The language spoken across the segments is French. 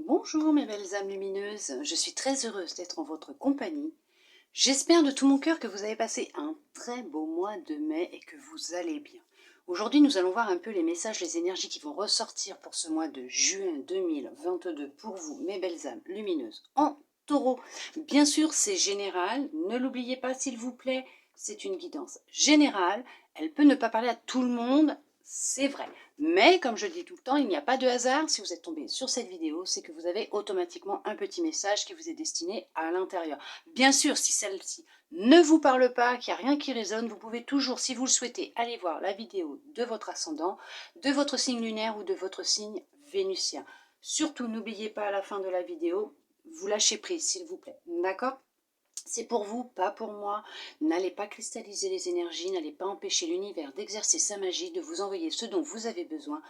Bonjour mes belles âmes lumineuses, je suis très heureuse d'être en votre compagnie. J'espère de tout mon cœur que vous avez passé un très beau mois de mai et que vous allez bien. Aujourd'hui, nous allons voir un peu les messages, les énergies qui vont ressortir pour ce mois de juin 2022 pour vous, mes belles âmes lumineuses en taureau. Bien sûr, c'est général, ne l'oubliez pas s'il vous plaît, c'est une guidance générale. Elle peut ne pas parler à tout le monde, c'est vrai. Mais comme je dis tout le temps, il n'y a pas de hasard. Si vous êtes tombé sur cette vidéo, c'est que vous avez automatiquement un petit message qui vous est destiné à l'intérieur. Bien sûr, si celle-ci ne vous parle pas, qu'il n'y a rien qui résonne, vous pouvez toujours, si vous le souhaitez, aller voir la vidéo de votre ascendant, de votre signe lunaire ou de votre signe vénusien. Surtout, n'oubliez pas à la fin de la vidéo, vous lâchez prise, s'il vous plaît. D'accord ? C'est pour vous, pas pour moi. N'allez pas cristalliser les énergies, n'allez pas empêcher l'univers d'exercer sa magie, de vous envoyer ce dont vous avez besoin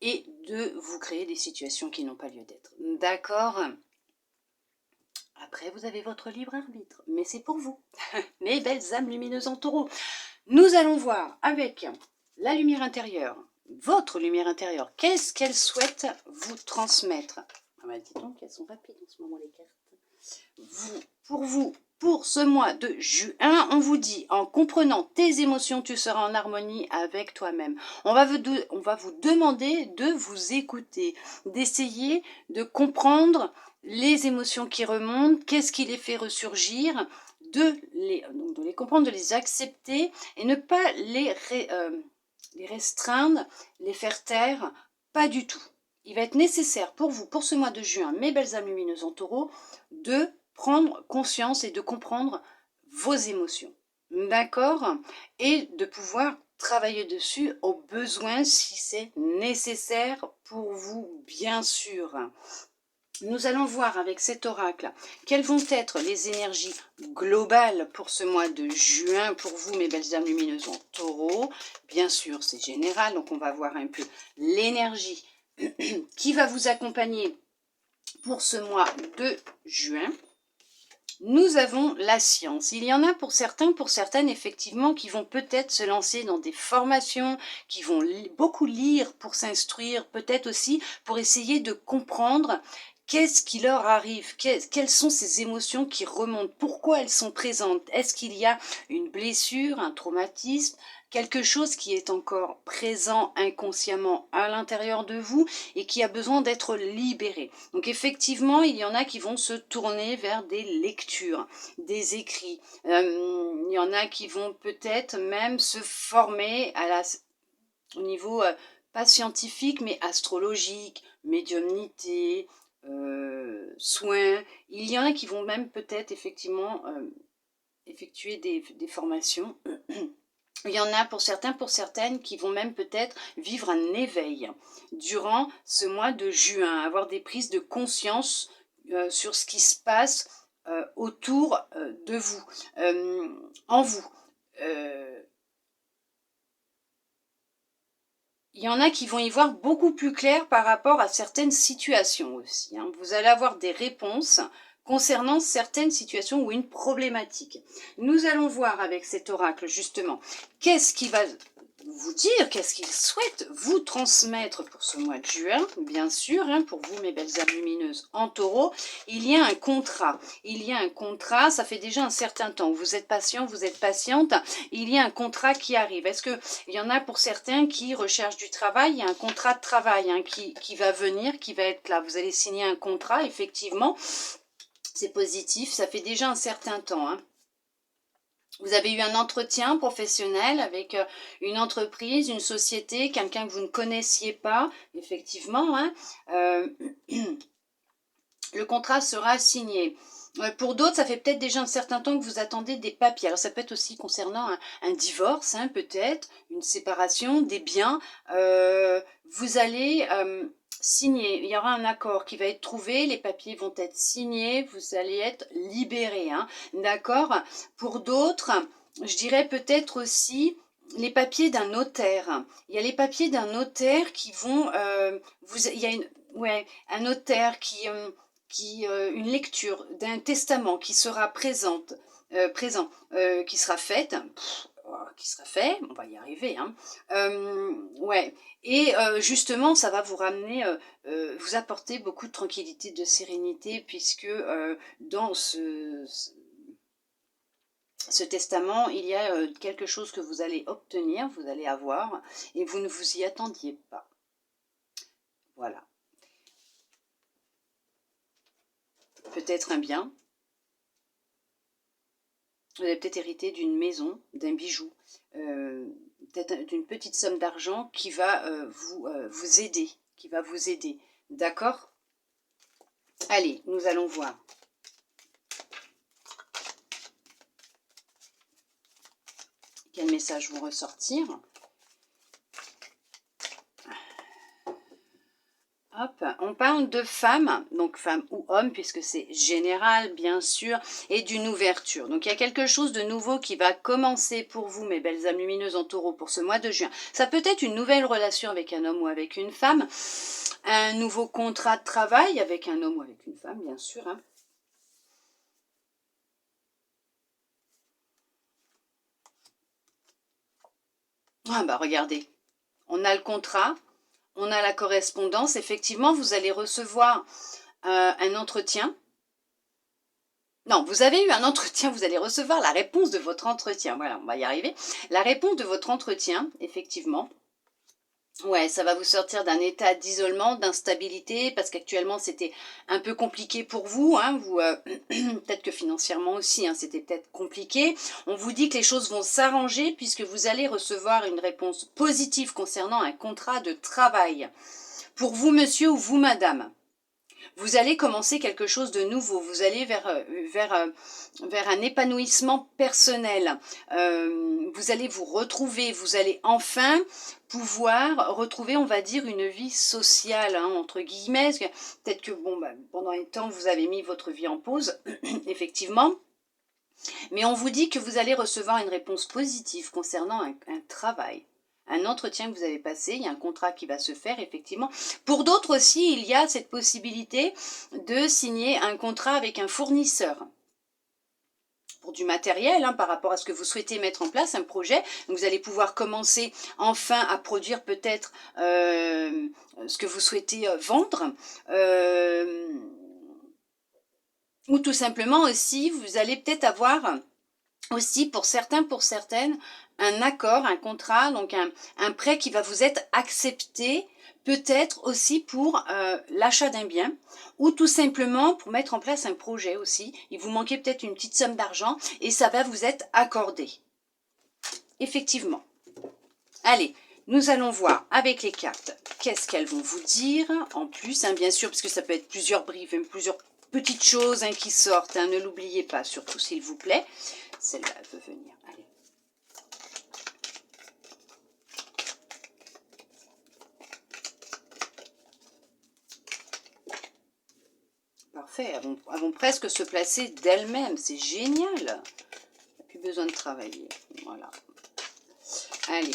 et de vous créer des situations qui n'ont pas lieu d'être. D'accord ? Après, vous avez votre libre arbitre, mais c'est pour vous. Mes belles âmes lumineuses en taureau. Nous allons voir avec la lumière intérieure, votre lumière intérieure, qu'est-ce qu'elle souhaite vous transmettre. Ah bah dis donc, elles sont rapides en ce moment les cartes. Pour ce mois de juin, on vous dit, en comprenant tes émotions, tu seras en harmonie avec toi-même. On va vous demander de vous écouter, d'essayer de comprendre les émotions qui remontent, qu'est-ce qui les fait ressurgir, de les comprendre, de les accepter et ne pas les restreindre, les faire taire, pas du tout. Il va être nécessaire pour vous, pour ce mois de juin, mes belles âmes lumineuses en taureau, de prendre conscience et de comprendre vos émotions. D'accord ? Et de pouvoir travailler dessus au besoin si c'est nécessaire pour vous, bien sûr. Nous allons voir avec cet oracle quelles vont être les énergies globales pour ce mois de juin pour vous, mes belles âmes lumineuses en taureau. Bien sûr, c'est général, donc on va voir un peu l'énergie qui va vous accompagner pour ce mois de juin. Nous avons la science. Il y en a pour certains, pour certaines, effectivement, qui vont peut-être se lancer dans des formations, qui vont beaucoup lire pour s'instruire, peut-être aussi pour essayer de comprendre qu'est-ce qui leur arrive, quelles sont ces émotions qui remontent, pourquoi elles sont présentes. Est-ce qu'il y a une blessure, un traumatisme, quelque chose qui est encore présent inconsciemment à l'intérieur de vous et qui a besoin d'être libéré. Donc effectivement, il y en a qui vont se tourner vers des lectures, des écrits. Il y en a qui vont peut-être même se former au niveau pas scientifique mais astrologique, médiumnité, soins. Il y en a qui vont même peut-être effectivement effectuer des formations. Il y en a pour certains, pour certaines qui vont même peut-être vivre un éveil durant ce mois de juin, avoir des prises de conscience sur ce qui se passe autour de vous, en vous. Il y en a qui vont y voir beaucoup plus clair par rapport à certaines situations aussi. Vous allez avoir des réponses concernant certaines situations ou une problématique. Nous allons voir avec cet oracle justement qu'est-ce qui va vous dire, qu'est-ce qu'il souhaite vous transmettre pour ce mois de juin, bien sûr, pour vous mes belles âmes lumineuses en taureau. Il y a un contrat, ça fait déjà un certain temps, vous êtes patient, vous êtes patiente, il y a un contrat qui arrive. Est-ce que il y en a pour certains qui recherchent du travail, il y a un contrat de travail qui va venir, qui va être là, vous allez signer un contrat, effectivement. C'est positif, ça fait déjà un certain temps. Vous avez eu un entretien professionnel avec une entreprise, une société, quelqu'un que vous ne connaissiez pas, effectivement. Le contrat sera signé. Pour d'autres, ça fait peut-être déjà un certain temps que vous attendez des papiers. Alors ça peut être aussi concernant un divorce, peut-être, une séparation, des biens. Vous allez signer, il y aura un accord qui va être trouvé, les papiers vont être signés, vous allez être libéré. D'accord ? Pour d'autres, je dirais peut-être aussi les papiers d'un notaire. Il y a les papiers d'un notaire qui vont... il y a un notaire qui une lecture d'un testament qui sera présent, qui sera faite. qui sera fait, on va y arriver, hein. Ouais, et justement, ça va vous ramener, vous apporter beaucoup de tranquillité, de sérénité, puisque dans ce testament, il y a quelque chose que vous allez obtenir, vous allez avoir, et vous ne vous y attendiez pas. Voilà. Peut-être un bien. Vous avez peut-être hérité d'une maison, d'un bijou, peut-être d'une petite somme d'argent qui va vous aider, qui va vous aider. D'accord? Allez, nous allons voir. Quels messages vont ressortir? Hop, on parle de femme, donc femme ou homme, puisque c'est général, bien sûr, et d'une ouverture. Donc il y a quelque chose de nouveau qui va commencer pour vous, mes belles âmes lumineuses en taureau, pour ce mois de juin. Ça peut être une nouvelle relation avec un homme ou avec une femme, un nouveau contrat de travail avec un homme ou avec une femme, bien sûr, hein. Ah bah regardez, on a le contrat, on a la correspondance. Effectivement, vous allez recevoir un entretien. Non, vous avez eu un entretien, vous allez recevoir la réponse de votre entretien. Voilà, on va y arriver. La réponse de votre entretien, effectivement. Ouais, ça va vous sortir d'un état d'isolement, d'instabilité, parce qu'actuellement c'était un peu compliqué pour vous, hein, peut-être que financièrement aussi, hein, c'était peut-être compliqué. On vous dit que les choses vont s'arranger puisque vous allez recevoir une réponse positive concernant un contrat de travail. Pour vous, monsieur, ou vous, madame, vous allez commencer quelque chose de nouveau, vous allez vers un épanouissement personnel, vous allez vous retrouver, vous allez enfin pouvoir retrouver, on va dire, une vie sociale, hein, entre guillemets. Peut-être que bon, pendant un temps, vous avez mis votre vie en pause, effectivement, mais on vous dit que vous allez recevoir une réponse positive concernant un travail. Un entretien que vous avez passé, il y a un contrat qui va se faire, effectivement. Pour d'autres aussi, il y a cette possibilité de signer un contrat avec un fournisseur pour du matériel, hein, par rapport à ce que vous souhaitez mettre en place, un projet. Donc vous allez pouvoir commencer enfin à produire peut-être ce que vous souhaitez vendre. Ou tout simplement aussi, vous allez peut-être avoir aussi pour certains, pour certaines, un accord, un contrat, donc un prêt qui va vous être accepté, peut-être aussi pour l'achat d'un bien, ou tout simplement pour mettre en place un projet aussi. Il vous manquait peut-être une petite somme d'argent et ça va vous être accordé. Effectivement. Allez, nous allons voir avec les cartes qu'est-ce qu'elles vont vous dire en plus, hein, bien sûr, parce que ça peut être plusieurs briefs, même plusieurs petites choses, hein, qui sortent, hein, ne l'oubliez pas, surtout s'il vous plaît. Celle-là, elle veut venir. Allez. Parfait, elles vont presque se placer d'elles-mêmes. C'est génial. Il n'y a plus besoin de travailler. Voilà. Allez.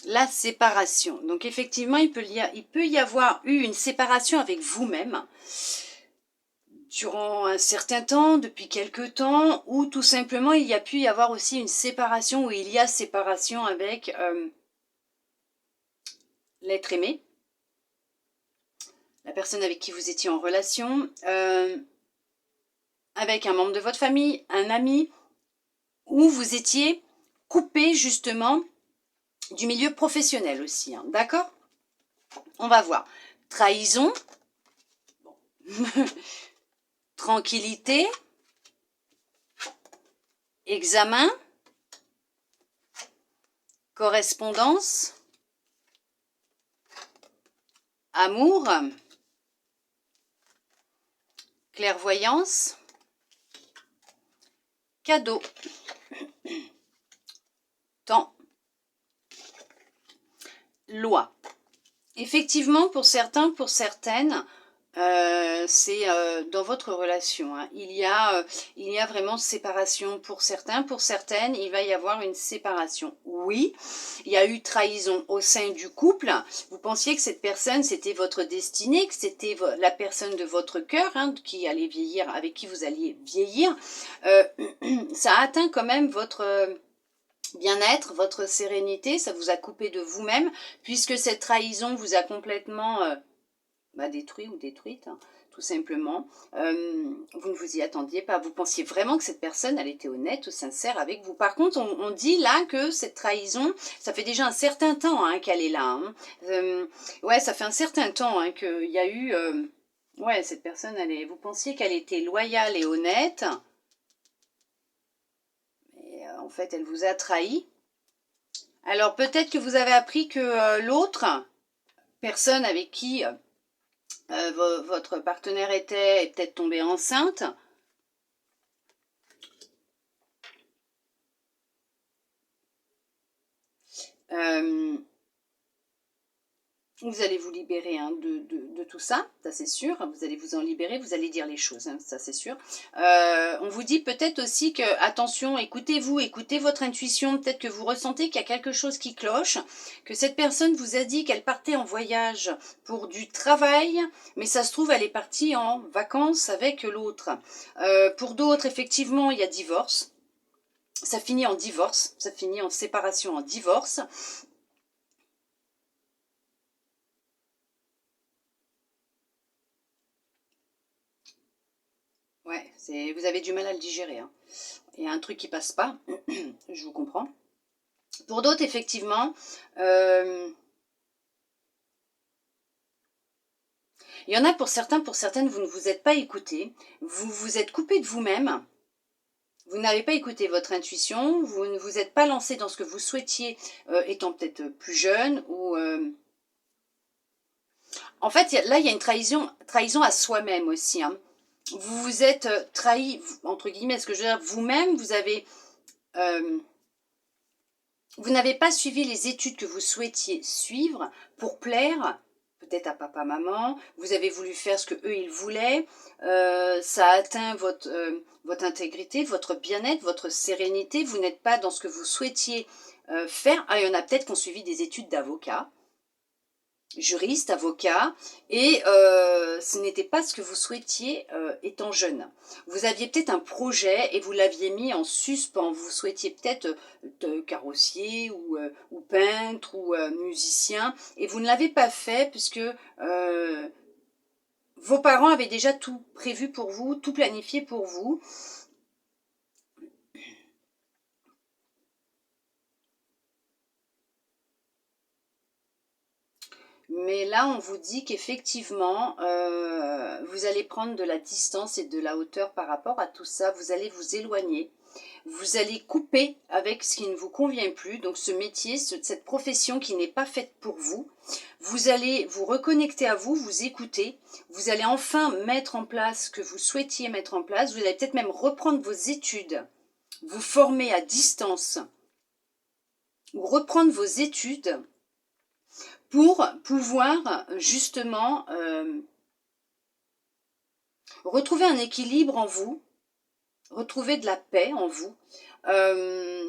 La séparation. Donc effectivement, il peut y avoir eu une séparation avec vous-même durant un certain temps, depuis quelque temps, ou tout simplement il y a pu y avoir aussi une séparation, ou il y a séparation avec l'être aimé. la personne avec qui vous étiez en relation, avec un membre de votre famille, un ami, où vous étiez coupé justement du milieu professionnel aussi, hein, d'accord? On va voir. Trahison, tranquillité, examen, correspondance, amour, clairvoyance, cadeau, temps, loi. Effectivement, pour certains, pour certaines, c'est dans votre relation, hein. Il y a vraiment séparation pour certains, pour certaines, il va y avoir une séparation. Oui, il y a eu trahison au sein du couple. Vous pensiez que cette personne, c'était votre destinée, que c'était la personne de votre cœur, hein, qui allait vieillir, avec qui vous alliez vieillir. Ça a atteint quand même votre bien-être, votre sérénité, ça vous a coupé de vous-même, puisque cette trahison vous a complètement détruit ou détruite, hein, tout simplement. Vous ne vous y attendiez pas, vous pensiez vraiment que cette personne, elle était honnête ou sincère avec vous. Par contre, on dit là que cette trahison, ça fait déjà un certain temps, hein, qu'elle est là. Hein. Ouais, ça fait un certain temps, hein, qu'il y a eu... ouais, cette personne, vous pensiez qu'elle était loyale et honnête, en fait, elle vous a trahi. Alors, peut-être que vous avez appris que l'autre personne avec qui votre partenaire est peut-être tombée enceinte. Vous allez vous libérer, hein, de tout ça, ça c'est sûr. Vous allez vous en libérer, vous allez dire les choses, hein, ça c'est sûr. On vous dit peut-être aussi que, attention, écoutez-vous, écoutez votre intuition. Peut-être que vous ressentez qu'il y a quelque chose qui cloche, que cette personne vous a dit qu'elle partait en voyage pour du travail, mais ça se trouve, elle est partie en vacances avec l'autre. Pour d'autres, effectivement, il y a divorce. Ça finit en divorce, ça finit en séparation, en divorce. Ouais, vous avez du mal à le digérer, hein. Il y a un truc qui passe pas, je vous comprends. Pour d'autres, effectivement, il y en a pour certains, pour certaines, vous ne vous êtes pas écouté, vous vous êtes coupé de vous-même, vous n'avez pas écouté votre intuition, vous ne vous êtes pas lancé dans ce que vous souhaitiez, étant peut-être plus jeune, ou... En fait, là, il y a une trahison à soi-même aussi, hein. Vous vous êtes trahi, entre guillemets, ce que je veux dire, vous-même, vous n'avez pas suivi les études que vous souhaitiez suivre pour plaire, peut-être à papa, maman, vous avez voulu faire ce que eux ils voulaient, ça a atteint votre intégrité, votre bien-être, votre sérénité, vous n'êtes pas dans ce que vous souhaitiez faire. Ah, il y en a peut-être qui ont suivi des études d'avocat, juriste, avocat, et ce n'était pas ce que vous souhaitiez étant jeune. Vous aviez peut-être un projet et vous l'aviez mis en suspens. Vous souhaitiez peut-être carrossier ou peintre ou musicien, et vous ne l'avez pas fait puisque vos parents avaient déjà tout prévu pour vous, tout planifié pour vous. Mais là, on vous dit qu'effectivement, vous allez prendre de la distance et de la hauteur par rapport à tout ça. Vous allez vous éloigner. Vous allez couper avec ce qui ne vous convient plus. Donc ce métier, cette profession qui n'est pas faite pour vous. Vous allez vous reconnecter à vous, vous écouter. Vous allez enfin mettre en place ce que vous souhaitiez mettre en place. Vous allez peut-être même reprendre vos études. Vous former à distance. Ou reprendre vos études pour pouvoir justement retrouver un équilibre en vous, retrouver de la paix en vous.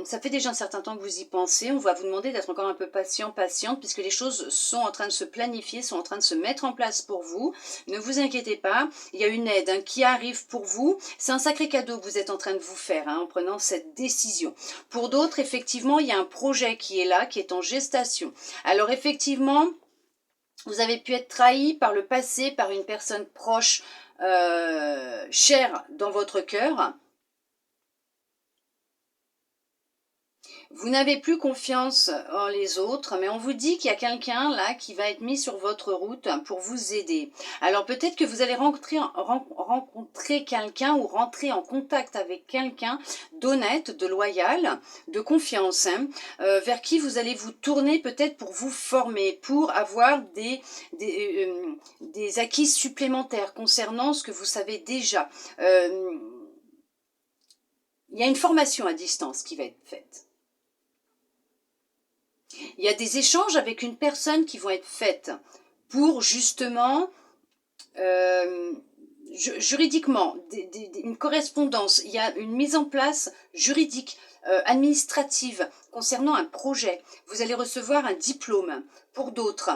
Ça fait déjà un certain temps que vous y pensez, on va vous demander d'être encore un peu patient, patiente, puisque les choses sont en train de se planifier, sont en train de se mettre en place pour vous. Ne vous inquiétez pas, il y a une aide, hein, qui arrive pour vous. C'est un sacré cadeau que vous êtes en train de vous faire, hein, en prenant cette décision. Pour d'autres, effectivement, il y a un projet qui est là, qui est en gestation. Alors effectivement, Vous avez pu être trahi par le passé, par une personne proche, chère dans votre cœur. Vous n'avez plus confiance en les autres, mais on vous dit qu'il y a quelqu'un là qui va être mis sur votre route pour vous aider. Alors peut-être que vous allez rencontrer quelqu'un ou rentrer en contact avec quelqu'un d'honnête, de loyal, de confiance, hein, vers qui vous allez vous tourner peut-être pour vous former, pour avoir des acquis supplémentaires concernant ce que vous savez déjà. Il y a une formation à distance qui va être faite. Il y a des échanges avec une personne qui vont être faits pour justement, juridiquement, une correspondance. Il y a une mise en place juridique, administrative concernant un projet. Vous allez recevoir un diplôme. Pour d'autres,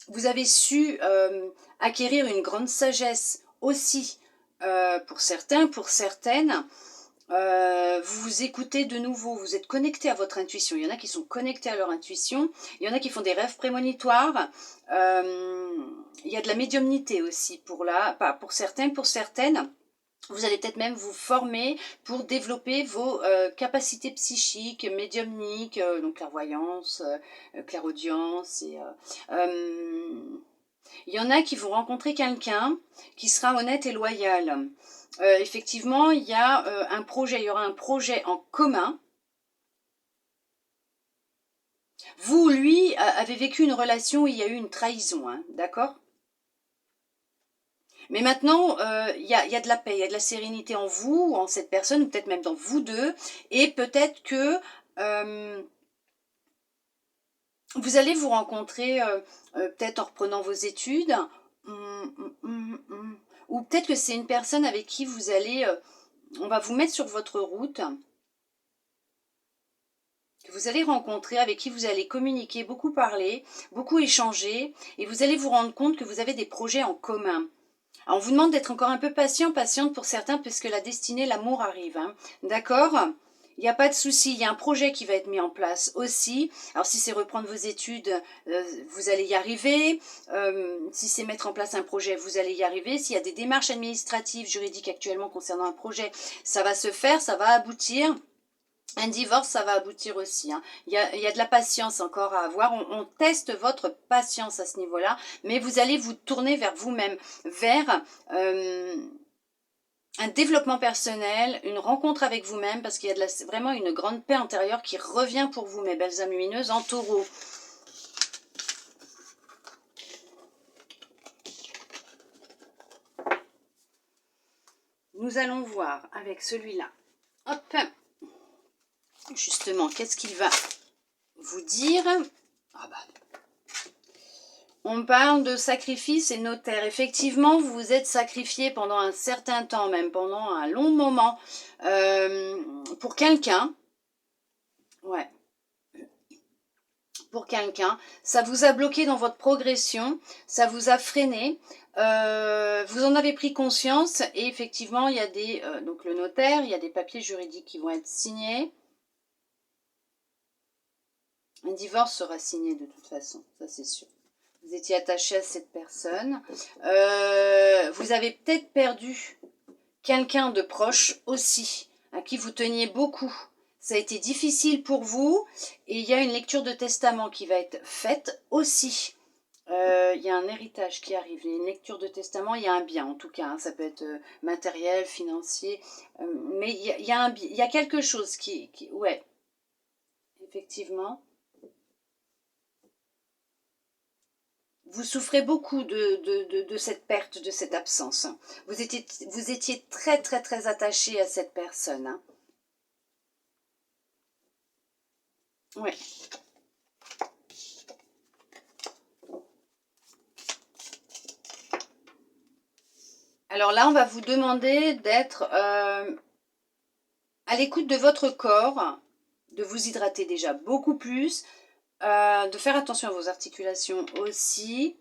vous avez su acquérir une grande sagesse aussi, pour certains, pour certaines. Vous vous écoutez de nouveau, vous êtes connecté à votre intuition. Il y en a qui sont connectés à leur intuition, il y en a qui font des rêves prémonitoires. Il y a de la médiumnité aussi pour certains, pour certaines. Vous allez peut-être même vous former pour développer vos capacités psychiques, médiumniques, donc clairvoyance, clairaudience. Il y en a qui vont rencontrer quelqu'un qui sera honnête et loyal. Effectivement, il y a il y aura un projet en commun. Vous, lui, avez vécu une relation où il y a eu une trahison, hein, d'accord? Mais maintenant, il y a de la paix, il y a de la sérénité en vous, en cette personne, ou peut-être même dans vous deux, et peut-être que vous allez vous rencontrer, peut-être en reprenant vos études, ou peut-être que c'est une personne avec qui vous allez, on va vous mettre sur votre route, que vous allez rencontrer, avec qui vous allez communiquer, beaucoup parler, beaucoup échanger, et vous allez vous rendre compte que vous avez des projets en commun. Alors on vous demande d'être encore un peu patiente pour certains, puisque la destinée, l'amour arrive, hein. D'accord? Il n'y a pas de souci, il y a un projet qui va être mis en place aussi. Alors si c'est reprendre vos études, vous allez y arriver. Si c'est mettre en place un projet, vous allez y arriver. S'il y a des démarches administratives, juridiques actuellement concernant un projet, ça va se faire, ça va aboutir. Un divorce, ça va aboutir aussi, hein. Il y a de la patience encore à avoir. On teste votre patience à ce niveau-là, mais vous allez vous tourner vers vous-même, vers un développement personnel, une rencontre avec vous-même, parce qu'il y a vraiment une grande paix intérieure qui revient pour vous, mes belles âmes lumineuses, en taureau. Nous allons voir avec celui-là. Hop. Justement, qu'est-ce qu'il va vous dire? Ah bah. On parle de sacrifice et notaire. Effectivement, vous vous êtes sacrifié pendant un certain temps, même pendant un long moment, pour quelqu'un. Ouais. Pour quelqu'un. Ça vous a bloqué dans votre progression, ça vous a freiné. Vous en avez pris conscience et effectivement, il y a donc le notaire, il y a des papiers juridiques qui vont être signés. Un divorce sera signé de toute façon, ça c'est sûr. Vous étiez attaché à cette personne. Vous avez peut-être perdu quelqu'un de proche aussi, à qui vous teniez beaucoup. Ça a été difficile pour vous. Et il y a une lecture de testament qui va être faite aussi. Il y a un héritage qui arrive. Il y a une lecture de testament, il y a un bien en tout cas. Hein, ça peut être matériel, financier. Mais il y a quelque chose qui... Ouais, effectivement. Vous souffrez beaucoup de cette perte, de cette absence. Vous étiez très très très attaché à cette personne. Hein. Ouais. Alors là, on va vous demander d'être à l'écoute de votre corps, de vous hydrater déjà beaucoup plus, de faire attention à vos articulations aussi,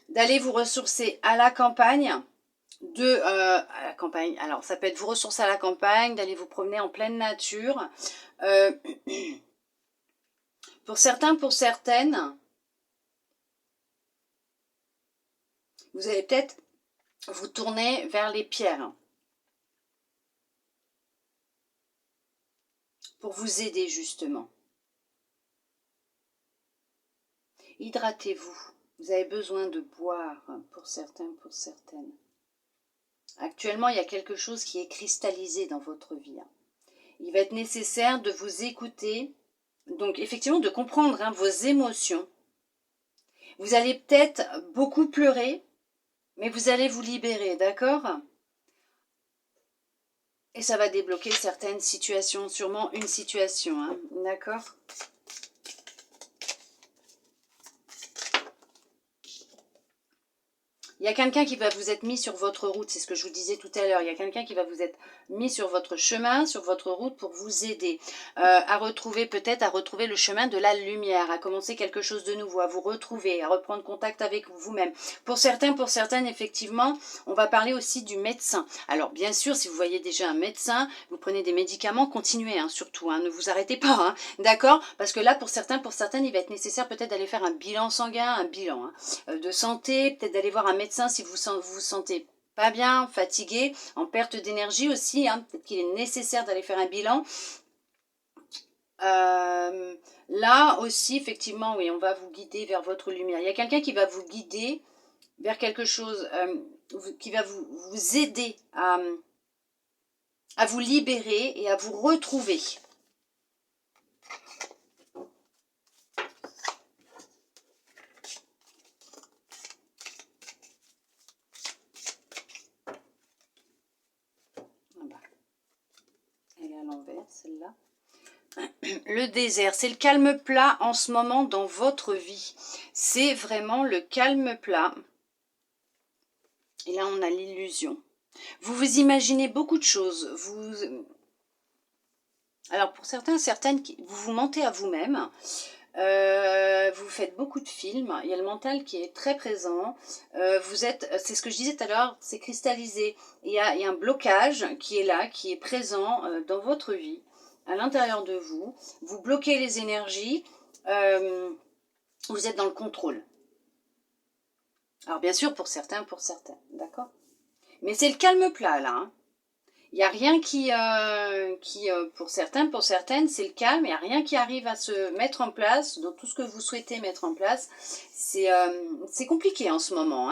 d'aller vous ressourcer à la campagne, à la campagne. Alors ça peut être vous ressourcer à la campagne, d'aller vous promener en pleine nature. Pour certains, pour certaines, Vous allez peut-être vous tourner vers les pierres pour vous aider justement. Hydratez-vous. Vous avez besoin de boire pour certains, pour certaines. Actuellement, il y a quelque chose qui est cristallisé dans votre vie. Il va être nécessaire de vous écouter, donc effectivement de comprendre vos émotions. Vous allez peut-être beaucoup pleurer, mais vous allez vous libérer, d'accord? Et ça va débloquer certaines situations, sûrement une situation, hein, d'accord? Il y a quelqu'un qui va vous être mis sur votre route, c'est ce que je vous disais tout à l'heure. Il y a quelqu'un qui va vous être mis sur votre chemin, sur votre route pour vous aider à retrouver peut-être, à retrouver le chemin de la lumière, à commencer quelque chose de nouveau, à vous retrouver, à reprendre contact avec vous-même. Pour certains, pour certaines, effectivement, on va parler aussi du médecin. Alors bien sûr, si vous voyez déjà un médecin, vous prenez des médicaments, continuez surtout, ne vous arrêtez pas, d'accord? Parce que là, pour certains, pour certaines, il va être nécessaire peut-être d'aller faire un bilan sanguin, un bilan de santé, peut-être d'aller voir un médecin si vous vous sentez pas bien, fatigué, en perte d'énergie aussi, peut-être qu'il est nécessaire d'aller faire un bilan. Là aussi, effectivement, oui, on va vous guider vers votre lumière. Il y a quelqu'un qui va vous guider vers quelque chose, qui va vous aider à vous libérer et à vous retrouver. Elle est à l'envers, celle-là. Le désert, c'est le calme plat en ce moment dans votre vie. C'est vraiment le calme plat. Et là, on a l'illusion. Vous vous imaginez beaucoup de choses. Alors, pour certains, certaines, vous vous mentez à vous-même. Vous faites beaucoup de films. Il y a le mental qui est très présent. C'est ce que je disais tout à l'heure, c'est cristallisé. Il y a un blocage qui est là, qui est présent dans votre vie, à l'intérieur de vous. Vous bloquez les énergies. Vous êtes dans le contrôle. Alors, bien sûr, pour certains, d'accord? Mais c'est le calme plat, là. Il n'y a rien qui pour certains, pour certaines, c'est le calme. Il n'y a rien qui arrive à se mettre en place. Donc, tout ce que vous souhaitez mettre en place, c'est compliqué en ce moment.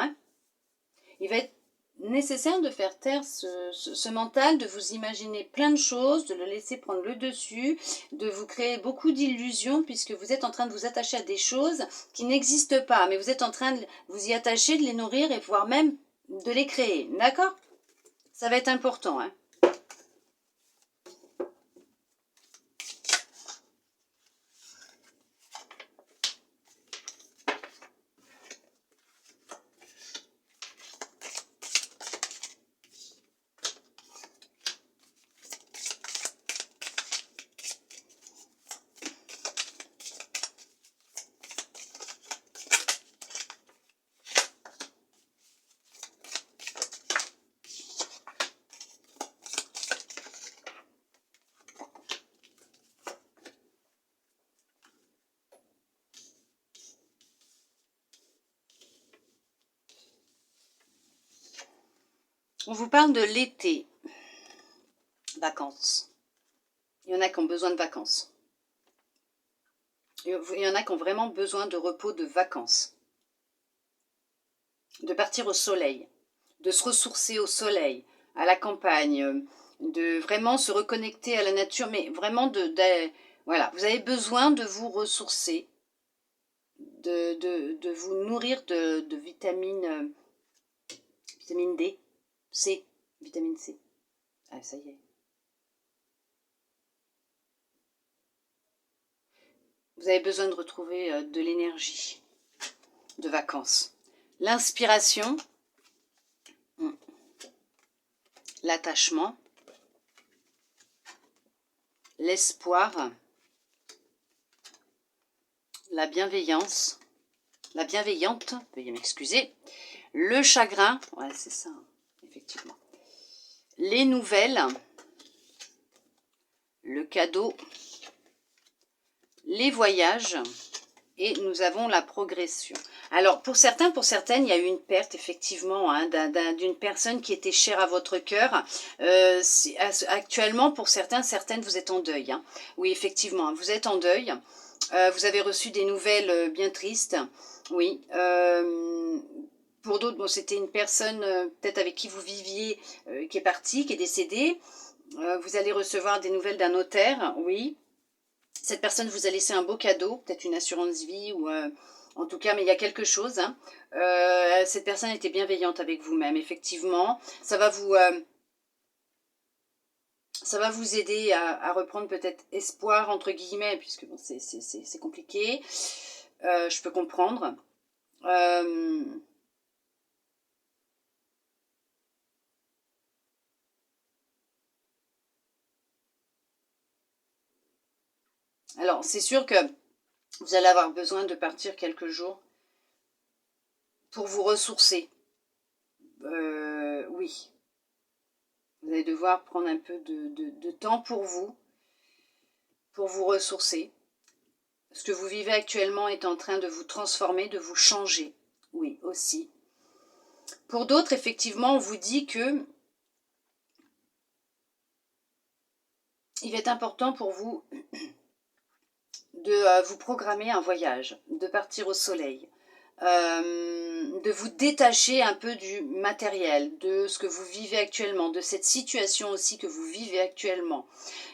Il va être nécessaire de faire taire ce mental, de vous imaginer plein de choses, de le laisser prendre le dessus, de vous créer beaucoup d'illusions, puisque vous êtes en train de vous attacher à des choses qui n'existent pas. Mais vous êtes en train de vous y attacher, de les nourrir et voire même de les créer. D'accord? Ça va être important, On vous parle de l'été. Vacances. Il y en a qui ont besoin de vacances. Il y en a qui ont vraiment besoin de repos, de vacances. De partir au soleil. De se ressourcer au soleil, à la campagne. De vraiment se reconnecter à la nature. Mais vraiment voilà, vous avez besoin de vous ressourcer. De vous nourrir de vitamine D. C. Vitamine C. Ah, ça y est. Vous avez besoin de retrouver de l'énergie, de vacances. L'inspiration, l'attachement, l'espoir, la bienveillance, la bienveillante, veuillez m'excuser, le chagrin, ouais c'est ça, effectivement, les nouvelles, le cadeau, les voyages, et nous avons la progression. Alors, pour certains, pour certaines, il y a eu une perte, effectivement, hein, d'une personne qui était chère à votre cœur. Actuellement, pour certains, certaines, vous êtes en deuil. Hein. Oui, effectivement, vous êtes en deuil. Vous avez reçu des nouvelles bien tristes. Oui. Pour d'autres, bon, c'était une personne peut-être avec qui vous viviez qui est partie, qui est décédée. Vous allez recevoir des nouvelles d'un notaire, oui. Cette personne vous a laissé un beau cadeau, peut-être une assurance vie ou en tout cas, mais il y a quelque chose. Hein. Cette personne était bienveillante avec vous-même, effectivement. Ça va vous aider à reprendre peut-être espoir, entre guillemets, puisque bon, c'est compliqué. Je peux comprendre. Alors, c'est sûr que vous allez avoir besoin de partir quelques jours pour vous ressourcer. Oui. Vous allez devoir prendre un peu de temps pour vous ressourcer. Ce que vous vivez actuellement est en train de vous transformer, de vous changer. Oui, aussi. Pour d'autres, effectivement, on vous dit que il est important pour vous de vous programmer un voyage, de partir au soleil, de vous détacher un peu du matériel, de ce que vous vivez actuellement, de cette situation aussi que vous vivez actuellement,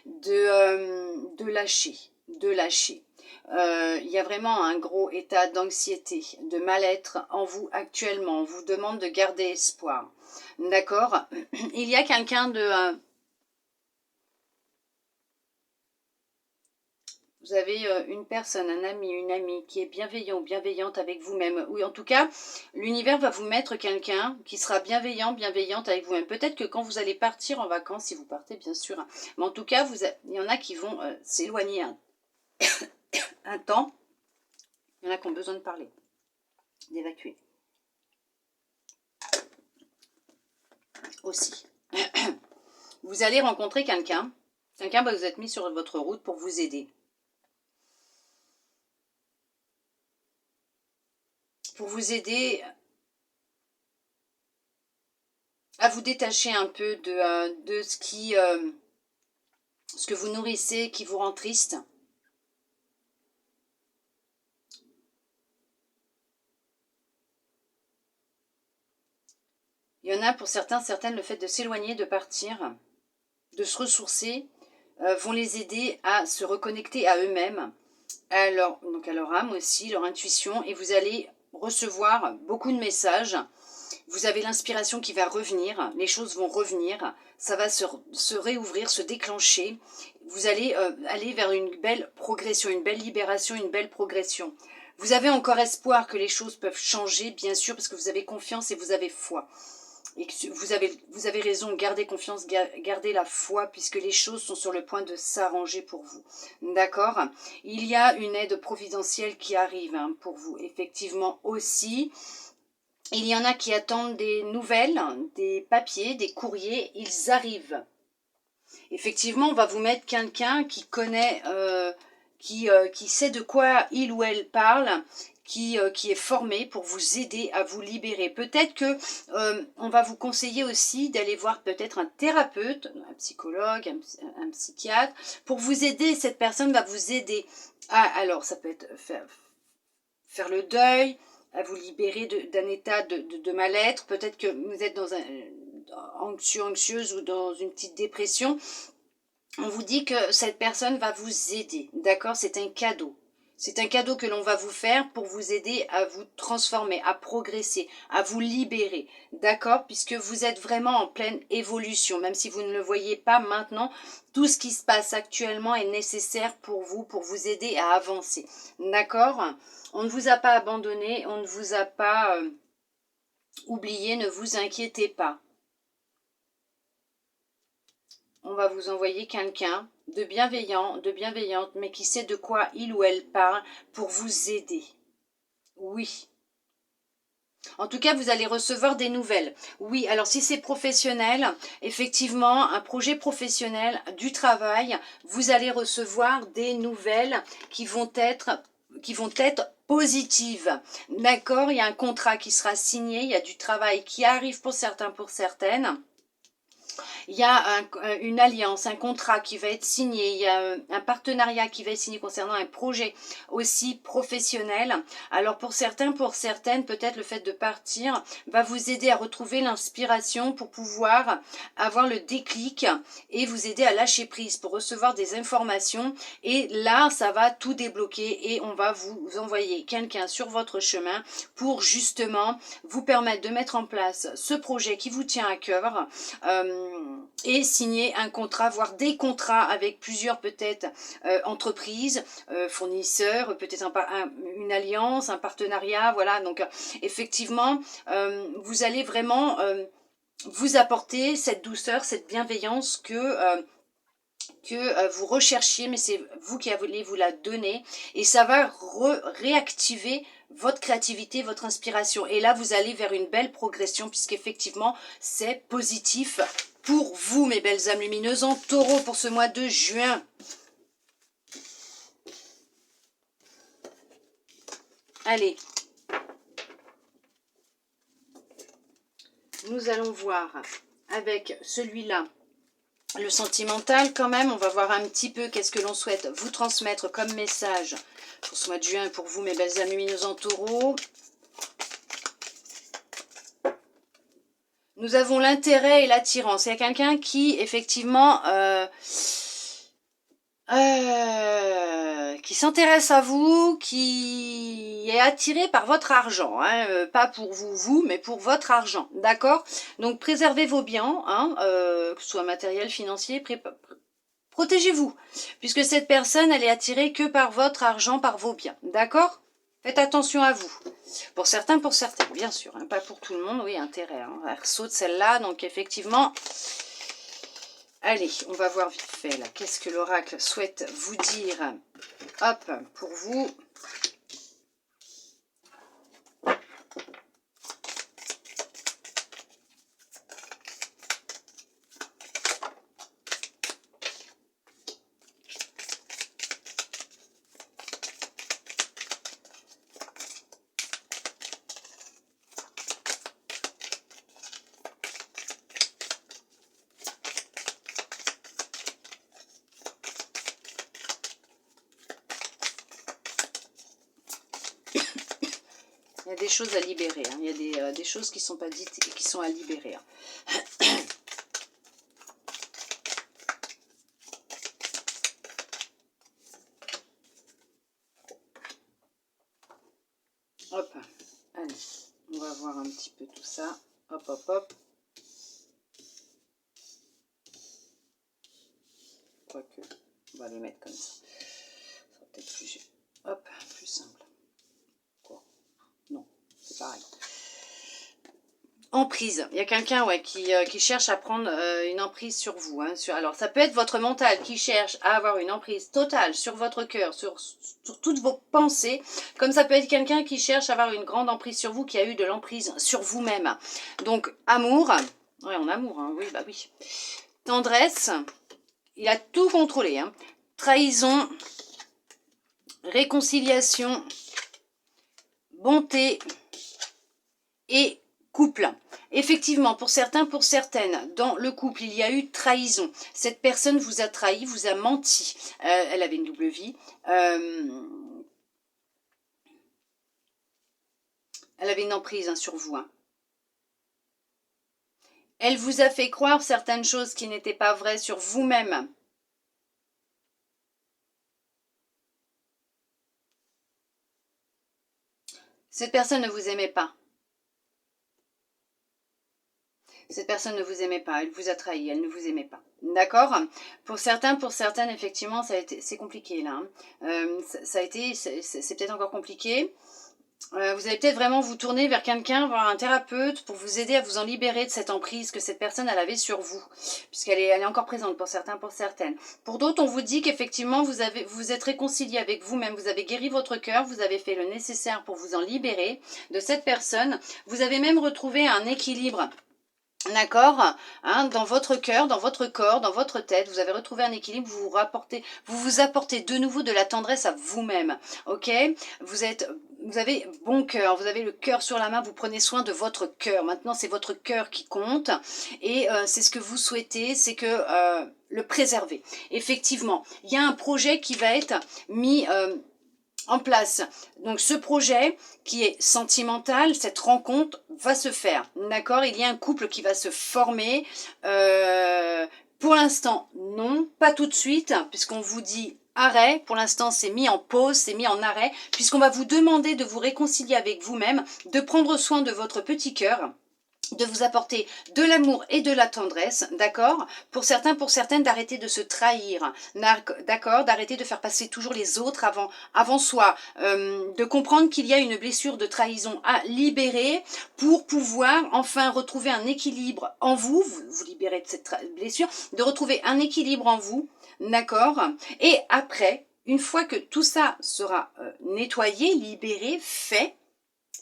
de lâcher, de lâcher. Il y a vraiment un gros état d'anxiété, de mal-être en vous actuellement. On vous demande de garder espoir. D'accord? Il y a quelqu'un de... vous avez une personne, un ami, une amie qui est bienveillant ou bienveillante avec vous-même. Oui, en tout cas, l'univers va vous mettre quelqu'un qui sera bienveillant, bienveillante avec vous-même. Peut-être que quand vous allez partir en vacances, si vous partez bien sûr, hein, mais en tout cas, il y en a qui vont s'éloigner un temps. Il y en a qui ont besoin de parler, d'évacuer. Aussi. Vous allez rencontrer quelqu'un. Quelqu'un va vous être mis sur votre route pour vous aider. Pour vous aider à vous détacher un peu de ce que vous nourrissez, qui vous rend triste. Il y en a pour certains, certaines, le fait de s'éloigner, de partir, de se ressourcer, vont les aider à se reconnecter à eux-mêmes, donc à leur âme aussi, leur intuition, et vous allez recevoir beaucoup de messages. Vous avez l'inspiration qui va revenir, les choses vont revenir, ça va se réouvrir, se déclencher. Vous allez aller vers une belle progression, une belle libération, une belle progression. Vous avez encore espoir que les choses peuvent changer, bien sûr, parce que vous avez confiance et vous avez foi. Et que vous avez raison, gardez confiance, gardez la foi, puisque les choses sont sur le point de s'arranger pour vous. D'accord? Il y a une aide providentielle qui arrive hein, pour vous, effectivement aussi. Il y en a qui attendent des nouvelles, des papiers, des courriers, ils arrivent. Effectivement, on va vous mettre quelqu'un qui connaît, qui sait de quoi il ou elle parle, qui est formé pour vous aider à vous libérer. Peut-être que on va vous conseiller aussi d'aller voir peut-être un thérapeute, un psychologue, un psychiatre, pour vous aider. Cette personne va vous aider alors ça peut être faire le deuil, à vous libérer d'un état de mal-être. Peut-être que vous êtes dans anxieuse ou dans une petite dépression. On vous dit que cette personne va vous aider, d'accord? C'est un cadeau. C'est un cadeau que l'on va vous faire pour vous aider à vous transformer, à progresser, à vous libérer, d'accord? Puisque vous êtes vraiment en pleine évolution, même si vous ne le voyez pas maintenant, tout ce qui se passe actuellement est nécessaire pour vous aider à avancer, d'accord? On ne vous a pas abandonné, on ne vous a pas oublié, ne vous inquiétez pas. On va vous envoyer quelqu'un de bienveillant, de bienveillante, mais qui sait de quoi il ou elle parle pour vous aider. Oui. En tout cas, vous allez recevoir des nouvelles. Oui, alors si c'est professionnel, effectivement, un projet professionnel, du travail, vous allez recevoir des nouvelles qui vont être vont être positives. D'accord? Il y a un contrat qui sera signé, il y a du travail qui arrive pour certains, pour certaines. Il y a une alliance, un contrat qui va être signé, il y a un partenariat qui va être signé concernant un projet aussi professionnel. Alors pour certains, pour certaines, peut-être le fait de partir va vous aider à retrouver l'inspiration pour pouvoir avoir le déclic et vous aider à lâcher prise, pour recevoir des informations. Et là, ça va tout débloquer et on va vous envoyer quelqu'un sur votre chemin pour justement vous permettre de mettre en place ce projet qui vous tient à cœur. Et signer un contrat, voire des contrats avec plusieurs peut-être entreprises, fournisseurs, peut-être une alliance, un partenariat, voilà. Donc effectivement, vous allez vraiment vous apporter cette douceur, cette bienveillance que vous recherchiez, mais c'est vous qui allez vous la donner, et ça va réactiver votre créativité, votre inspiration. Et là, vous allez vers une belle progression, puisqu'effectivement, c'est positif pour vous, mes belles âmes lumineuses, en taureau pour ce mois de juin. Allez. Nous allons voir avec celui-là le sentimental quand même. On va voir un petit peu qu'est-ce que l'on souhaite vous transmettre comme message pour ce mois de juin, pour vous, mes belles âmes lumineuses en taureau. Nous avons l'intérêt et l'attirance. Il y a quelqu'un qui, effectivement, qui s'intéresse à vous, qui est attiré par votre argent. Hein, pas pour vous, mais pour votre argent. D'accord? Donc, préservez vos biens, hein, que ce soit matériel, financier, protégez-vous. Puisque cette personne, elle est attirée que par votre argent, par vos biens. D'accord? Faites attention à vous. Pour certains, pour certaines, bien sûr. Hein, pas pour tout le monde, oui, intérêt. Hein. Elle saute celle-là, donc effectivement... Allez, on va voir vite fait, là. Qu'est-ce que l'oracle souhaite vous dire? Hop, pour vous... Il y a des choses à libérer. Hein. Il y a des choses qui ne sont pas dites et qui sont à libérer. Hein. Hop, allez, on va voir un petit peu tout ça. Hop, hop, hop. Quoique, on va les mettre comme ça. Ça sera peut-être plus, hop, plus simple. Non, c'est pareil. Emprise. Il y a quelqu'un qui cherche à prendre une emprise sur vous. Hein, alors, ça peut être votre mental qui cherche à avoir une emprise totale sur votre cœur, sur toutes vos pensées. Comme ça peut être quelqu'un qui cherche à avoir une grande emprise sur vous, qui a eu de l'emprise sur vous-même. Donc, amour. Ouais, en amour, hein, oui, bah oui. Tendresse. Il a tout contrôlé. Hein. Trahison. Réconciliation. Bonté. Et couple. Effectivement, pour certains, pour certaines, dans le couple, il y a eu trahison. Cette personne vous a trahi, vous a menti. Elle avait une double vie. Elle avait une emprise hein, sur vous. Hein. Elle vous a fait croire certaines choses qui n'étaient pas vraies sur vous-même. Cette personne ne vous aimait pas. Cette personne ne vous aimait pas, elle vous a trahi, elle ne vous aimait pas. D'accord? Pour certains, pour certaines, effectivement, c'est compliqué là. Hein. C'est peut-être encore compliqué. Vous allez peut-être vraiment vous tourner vers quelqu'un, vers un thérapeute, pour vous aider à vous en libérer de cette emprise que cette personne elle avait sur vous, puisqu'elle est encore présente pour certains, pour certaines. Pour d'autres, on vous dit qu'effectivement, vous êtes réconcilié avec vous-même, vous avez guéri votre cœur, vous avez fait le nécessaire pour vous en libérer de cette personne. Vous avez même retrouvé un équilibre D'accord, hein, dans votre cœur, dans votre corps, dans votre tête, vous avez retrouvé un équilibre, vous apportez de nouveau de la tendresse à vous-même, ok? Vous avez bon cœur, vous avez le cœur sur la main, vous prenez soin de votre cœur. Maintenant, c'est votre cœur qui compte et c'est ce que vous souhaitez, c'est que le préserver. Effectivement, il y a un projet qui va être mis en place. Donc ce projet qui est sentimental, cette rencontre va se faire, d'accord? Il y a un couple qui va se former. Pour l'instant, non, pas tout de suite, puisqu'on vous dit arrêt. Pour l'instant, c'est mis en pause, c'est mis en arrêt, puisqu'on va vous demander de vous réconcilier avec vous-même, de prendre soin de votre petit cœur, de vous apporter de l'amour et de la tendresse, d'accord? Pour certains, pour certaines, d'arrêter de se trahir, d'accord? D'arrêter de faire passer toujours les autres avant soi, de comprendre qu'il y a une blessure de trahison à libérer pour pouvoir enfin retrouver un équilibre en vous, vous libérez de cette blessure, de retrouver un équilibre en vous, d'accord? Et après, une fois que tout ça sera nettoyé, libéré, fait,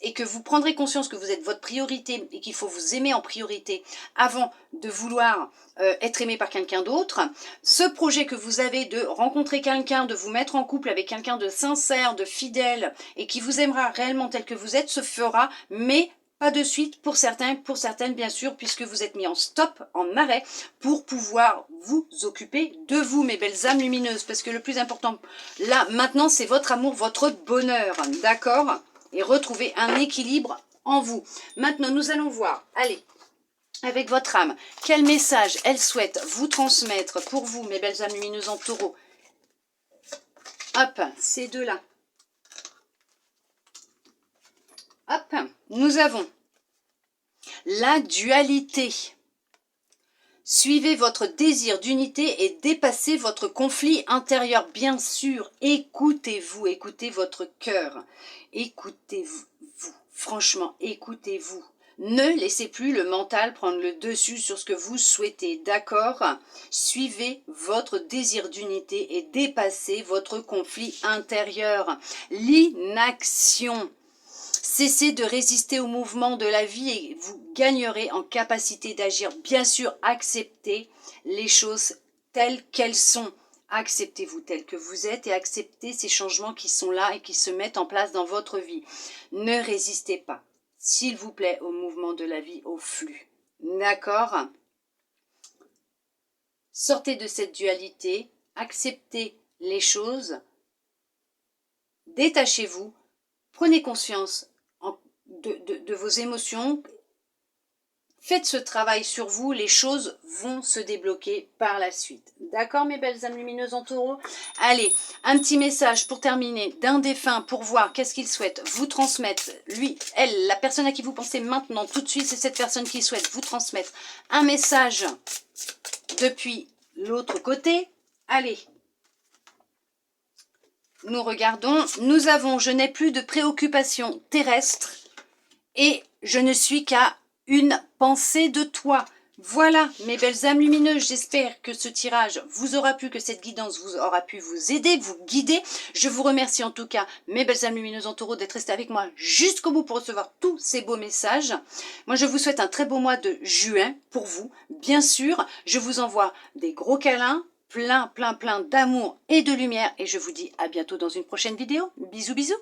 et que vous prendrez conscience que vous êtes votre priorité et qu'il faut vous aimer en priorité avant de vouloir être aimé par quelqu'un d'autre, ce projet que vous avez de rencontrer quelqu'un, de vous mettre en couple avec quelqu'un de sincère, de fidèle et qui vous aimera réellement tel que vous êtes, se fera, mais pas de suite pour certains, pour certaines bien sûr, puisque vous êtes mis en stop, en arrêt, pour pouvoir vous occuper de vous, mes belles âmes lumineuses, parce que le plus important là, maintenant, c'est votre amour, votre bonheur, d'accord ? Et retrouver un équilibre en vous. Maintenant, nous allons voir, allez, avec votre âme, quel message elle souhaite vous transmettre pour vous, mes belles âmes lumineuses en taureau. Hop, ces deux-là. Hop, nous avons la dualité. Suivez votre désir d'unité et dépassez votre conflit intérieur. Bien sûr, écoutez-vous, écoutez votre cœur. Écoutez-vous, franchement, écoutez-vous. Ne laissez plus le mental prendre le dessus sur ce que vous souhaitez, d'accord? Suivez votre désir d'unité et dépassez votre conflit intérieur. L'inaction. Cessez de résister au mouvement de la vie et vous gagnerez en capacité d'agir. Bien sûr, acceptez les choses telles qu'elles sont. Acceptez-vous tel que vous êtes et acceptez ces changements qui sont là et qui se mettent en place dans votre vie. Ne résistez pas, s'il vous plaît, au mouvement de la vie, au flux. D'accord? Sortez de cette dualité, acceptez les choses, détachez-vous, prenez conscience de vos émotions, faites ce travail sur vous, les choses vont se débloquer par la suite. D'accord, mes belles âmes lumineuses en taureau? Allez, un petit message pour terminer d'un défunt pour voir qu'est-ce qu'il souhaite vous transmettre. Lui, elle, la personne à qui vous pensez maintenant, tout de suite, c'est cette personne qui souhaite vous transmettre un message depuis l'autre côté. Allez, nous regardons. Nous avons, je n'ai plus de préoccupations terrestres et je ne suis qu'à une pensée de toi. Voilà, mes belles âmes lumineuses, j'espère que ce tirage vous aura plu, que cette guidance vous aura pu vous aider, vous guider. Je vous remercie en tout cas, mes belles âmes lumineuses en taureau, d'être restées avec moi jusqu'au bout pour recevoir tous ces beaux messages. Moi, je vous souhaite un très beau mois de juin pour vous. Bien sûr, je vous envoie des gros câlins, plein d'amour et de lumière. Et je vous dis à bientôt dans une prochaine vidéo. Bisous, bisous.